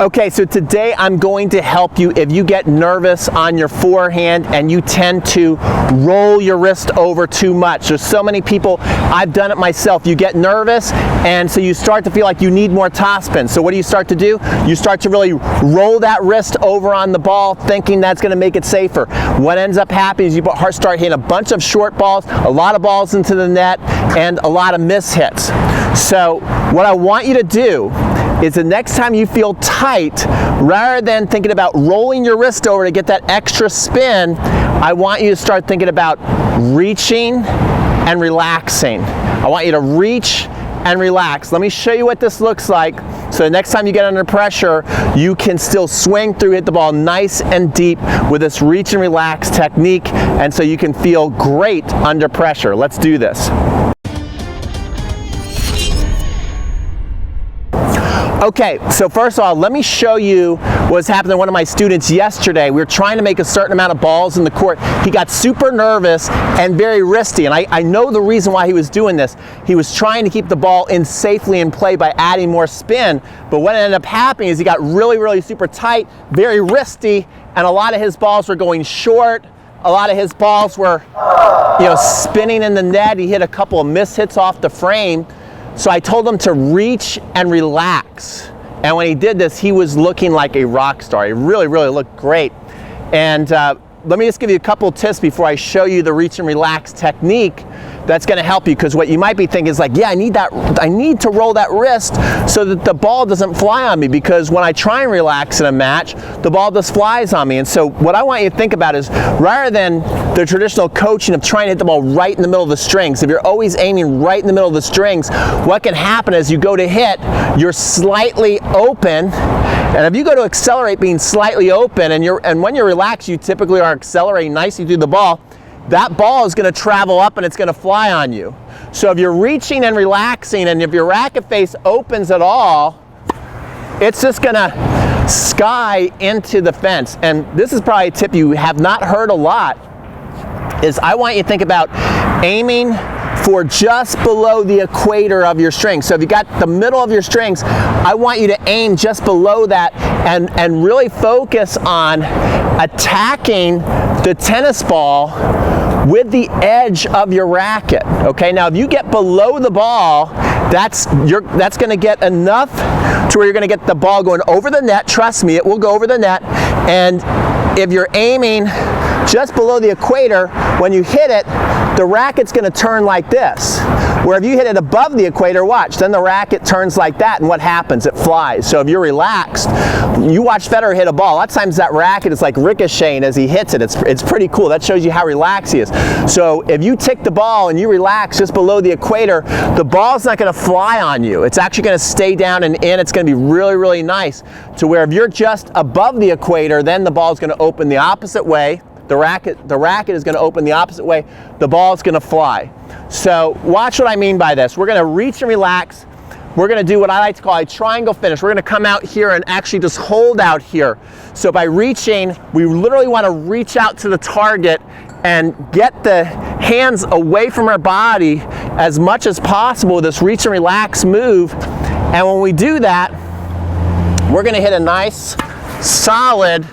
Okay, so today I'm going to help you if you get nervous on your forehand and you tend to roll your wrist over too much. There's so many people, I've done it myself. You get nervous and so you start to feel like you need more topspin. So what do you start to do? You start to really roll that wrist over on the ball thinking that's going to make it safer. What ends up happening is you start hitting a bunch of short balls, a lot of balls into the net, and a lot of mishits. So what I want you to do is the next time you feel tight, rather than thinking about rolling your wrist over to get that extra spin, I want you to start thinking about reaching and relaxing. I want you to reach and relax. Let me show you what this looks like. So the next time you get under pressure, you can still swing through, hit the ball nice and deep with this reach and relax technique, and so you can feel great under pressure. Let's do this. Okay, so first of all, let me show you what's happened to one of my students yesterday. We were trying to make a certain amount of balls in the court. He got super nervous and very wristy, and I know the reason why he was doing this. He was trying to keep the ball in safely in play by adding more spin, but what ended up happening is he got really super tight, very wristy, and a lot of his balls were going short. A lot of his balls were, spinning in the net. He hit a couple of mishits off the frame. So I told him to reach and relax. And when he did this, he was looking like a rock star. He really looked great. And let me just give you a couple of tips before I show you the reach and relax technique that's going to help you, because what you might be thinking is like, yeah, I need to roll that wrist so that the ball doesn't fly on me, because when I try and relax in a match, the ball just flies on me. And so what I want you to think about is, rather than the traditional coaching of trying to hit the ball right in the middle of the strings, if you're always aiming right in the middle of the strings, what can happen is you go to hit, you're slightly open, and if you go to accelerate being slightly open, and when you're relaxed, you typically are accelerating nicely through the ball, that ball is going to travel up and it's going to fly on you. So if you're reaching and relaxing, and if your racket face opens at all, it's just going to sky into the fence. And this is probably a tip you have not heard a lot, is I want you to think about aiming for just below the equator of your strings. So if you got the middle of your strings, I want you to aim just below that and really focus on attacking the tennis ball with the edge of your racket. Okay, now if you get below the ball, that's going to get enough to where you're going to get the ball going over the net. Trust me, it will go over the net. And if you're aiming just below the equator, when you hit it, the racket's going to turn like this. Where if you hit it above the equator, watch, then the racket turns like that, and what happens? It flies. So if you're relaxed, you watch Federer hit a ball, a lot of times that racket is like ricocheting as he hits it. It's pretty cool. That shows you how relaxed he is. So if you tick the ball and you relax just below the equator, the ball's not going to fly on you. It's actually going to stay down and in. It's going to be really nice, to where if you're just above the equator, then the ball's going to open the opposite way. The racket is going to open the opposite way. The ball is going to fly. So watch what I mean by this. We're going to reach and relax. We're going to do what I like to call a triangle finish. We're going to come out here and actually just hold out here. So by reaching, we literally want to reach out to the target and get the hands away from our body as much as possible with this reach and relax move. And when we do that, we're going to hit a nice, solid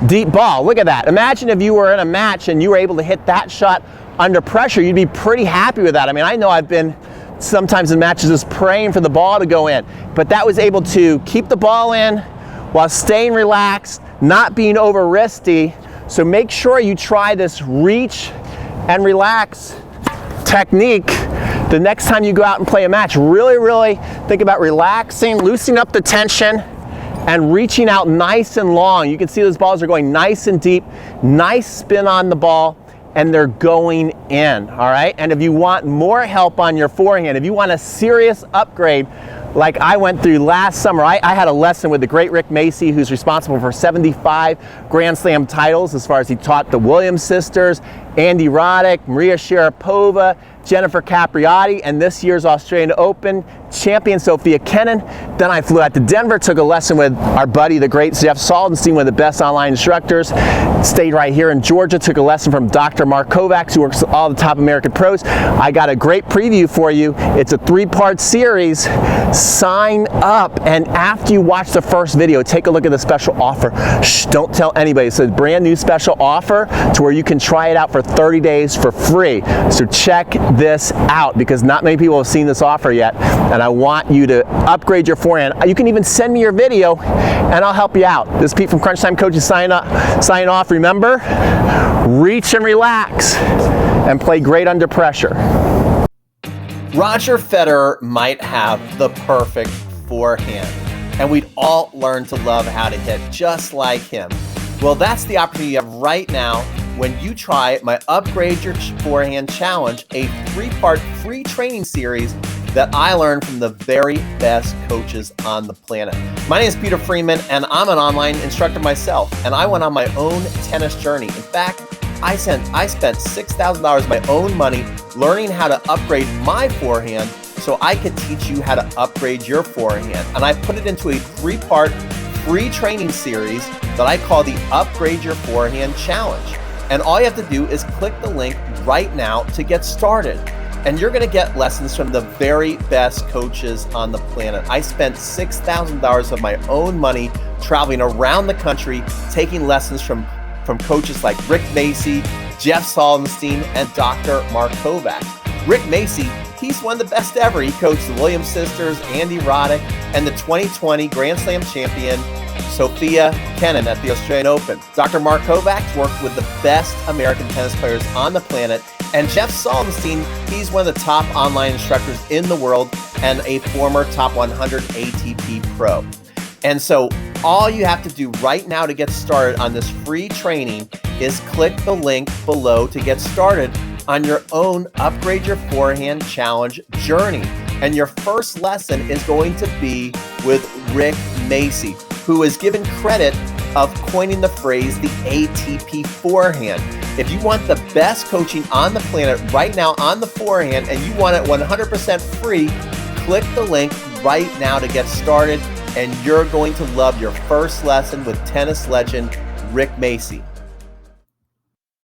deep ball. Look at that. Imagine if you were in a match and you were able to hit that shot under pressure. You'd be pretty happy with that. I mean, I know I've been sometimes in matches just praying for the ball to go in, but that was able to keep the ball in while staying relaxed, not being over wristy. So make sure you try this reach and relax technique the next time you go out and play a match. Really think about relaxing, loosening up the tension, and reaching out nice and long. You can see those balls are going nice and deep, nice spin on the ball, and they're going in, all right? And if you want more help on your forehand, if you want a serious upgrade, like I went through last summer. I had a lesson with the great Rick Macy, who's responsible for 75 Grand Slam titles, as far as he taught the Williams sisters, Andy Roddick, Maria Sharapova, Jennifer Capriati, and this year's Australian Open champion Sophia Kenin. Then I flew out to Denver, took a lesson with our buddy, the great Jeff Saldenstein, one of the best online instructors. Stayed right here in Georgia, took a lesson from Dr. Mark Kovacs, who works with all the top American pros. I got a great preview for you. It's a 3-part series. Sign up, and after you watch the first video, take a look at the special offer. Shh, don't tell anybody. It's a brand new special offer to where you can try it out for 30 days for free. So check this out, because not many people have seen this offer yet, and I want you to upgrade your forehand. You can even send me your video and I'll help you out. This is Pete from Crunch Time Coaches sign off. Remember, reach and relax and play great under pressure. Roger Federer might have the perfect forehand, and we'd all learn to love how to hit just like him. Well, that's the opportunity you have right now when you try my Upgrade Your Forehand Challenge, a 3-part free training series that I learned from the very best coaches on the planet. My name is Peter Freeman, and I'm an online instructor myself, and I went on my own tennis journey. In fact, I spent $6,000 of my own money learning how to upgrade my forehand so I could teach you how to upgrade your forehand. And I put it into a 3-part free training series that I call the Upgrade Your Forehand Challenge. And all you have to do is click the link right now to get started. And you're gonna get lessons from the very best coaches on the planet. I spent $6,000 of my own money traveling around the country, taking lessons from coaches like Rick Macy, Jeff Saldenstein, and Dr. Mark Kovacs. Rick Macy, he's one of the best ever. He coached the Williams sisters, Andy Roddick, and the 2020 Grand Slam champion, Sophia Kenin, at the Australian Open. Dr. Mark Kovacs worked with the best American tennis players on the planet. And Jeff Saldenstein, he's one of the top online instructors in the world and a former top 100 ATP pro. And so all you have to do right now to get started on this free training is click the link below to get started on your own Upgrade Your Forehand Challenge journey. And your first lesson is going to be with Rick Macy, who is given credit of coining the phrase the ATP forehand. If you want the best coaching on the planet right now on the forehand and you want it 100% free, click the link right now to get started, and you're going to love your first lesson with tennis legend Rick Macy.